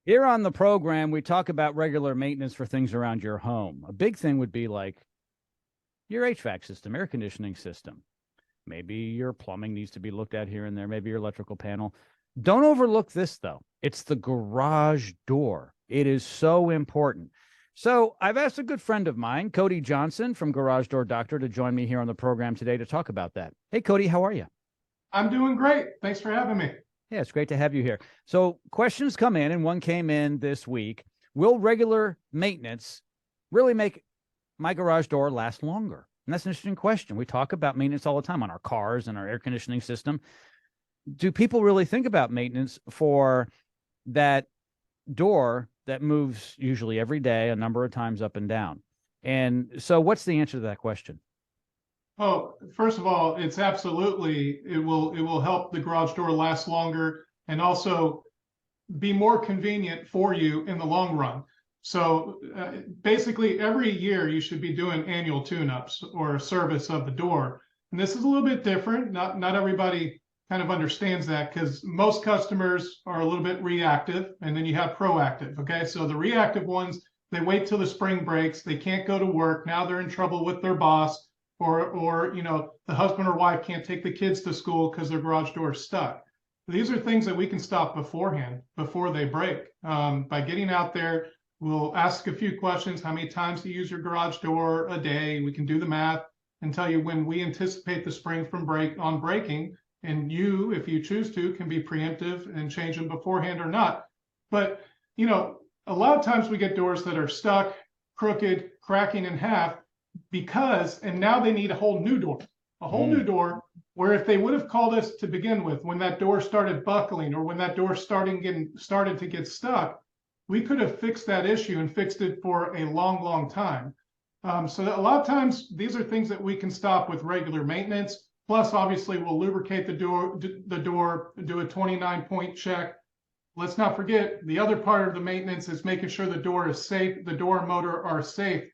Here on the program, we talk about regular maintenance for things around your home. A big thing would be like your HVAC system, air conditioning system. Maybe your plumbing needs to be looked at here and there, maybe your electrical panel. Don't overlook this, though. It's the garage door. It is so important. So I've asked a good friend of mine, Cody Johnson from Garage Door Doctor, to join me here on the program today to talk about that. Hey, Cody, how are you? I'm doing great. Thanks for having me. Yeah, it's great to have you here. So questions come in, and one came in this week. Will regular maintenance really make my garage door last longer? And that's an interesting question. We talk about maintenance all the time on our cars and our air conditioning system. Do people really think about maintenance for that door that moves usually every day, a number of times up and down? And so what's the answer to that question? Oh, first of all, it's absolutely it will help the garage door last longer and also be more convenient for you in the long run. So basically, every year you should be doing annual tune-ups or service of the door. And this is a little bit different. Not everybody kind of understands that because most customers are a little bit reactive, and then you have proactive. Okay, so the reactive ones, they wait till the spring breaks. They can't go to work. Now they're in trouble with their boss, or the husband or wife can't take the kids to school because their garage door is stuck. These are things that we can stop beforehand, before they break. By getting out there, we'll ask a few questions. How many times do you use your garage door a day? We can do the math and tell you when we anticipate the spring from breaking. And you, if you choose to, can be preemptive and change them beforehand or not. But, a lot of times we get doors that are stuck, crooked, cracking in half and now they need a whole new door where if they would have called us to begin with, when that door started buckling or when that door started to get stuck, we could have fixed that issue and fixed it for a long, long time. So that a lot of times these are things that we can stop with regular maintenance. Plus, obviously, we'll lubricate the door, do a 29-point check. Let's not forget the other part of the maintenance is making sure the door is safe, the door and motor are safe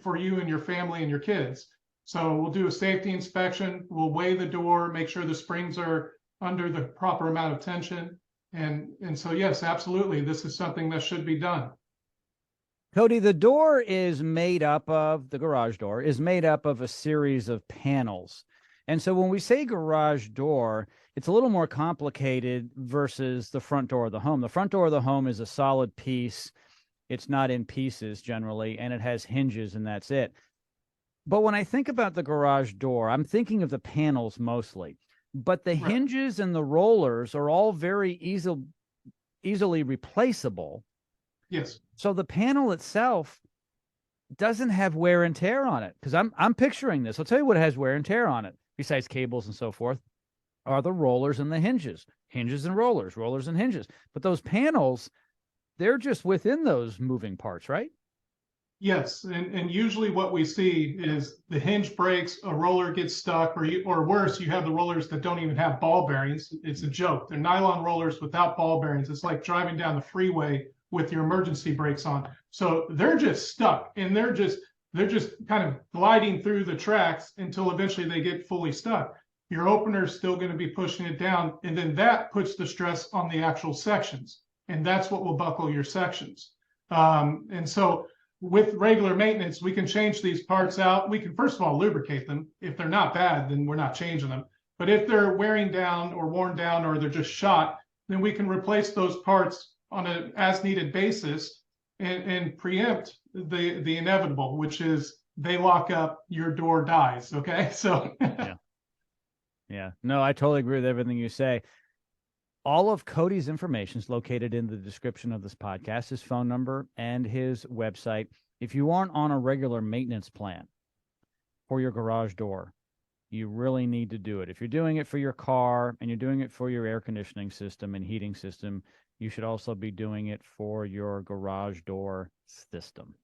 for you and your family and your kids. So we'll do a safety inspection. We'll weigh the door, make sure the springs are under the proper amount of tension. And so, yes, absolutely, this is something that should be done. Cody, the garage door is made up of a series of panels. And so when we say garage door, it's a little more complicated versus the front door of the home. The front door of the home is a solid piece. It's not in pieces generally, and it has hinges, and that's it. But when I think about the garage door, I'm thinking of the panels mostly. But the Right. hinges and the rollers are all very easily replaceable. Yes. So the panel itself doesn't have wear and tear on it, because I'm picturing this. I'll tell you what has wear and tear on it, besides cables and so forth, are the rollers and the hinges. Hinges and rollers, rollers and hinges. But those panels, they're just within those moving parts, right? Yes, and usually what we see is the hinge breaks, a roller gets stuck, or worse, you have the rollers that don't even have ball bearings. It's a joke. They're nylon rollers without ball bearings. It's like driving down the freeway with your emergency brakes on. So they're just stuck, and they're just kind of gliding through the tracks until eventually they get fully stuck. Your opener is still going to be pushing it down, and then that puts the stress on the actual sections, and that's what will buckle your sections. And so with regular maintenance, we can change these parts out. We can, first of all, lubricate them. If they're not bad, then we're not changing them. But if they're wearing down or worn down or they're just shot, then we can replace those parts on an as needed basis and preempt the inevitable, which is they lock up, your door dies. Okay. So Yeah. Yeah. No, I totally agree with everything you say. All of Cody's information is located in the description of this podcast, his phone number and his website. If you aren't on a regular maintenance plan for your garage door, you really need to do it. If you're doing it for your car and you're doing it for your air conditioning system and heating system, you should also be doing it for your garage door system.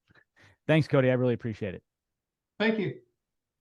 Thanks, Cody. I really appreciate it. thank you.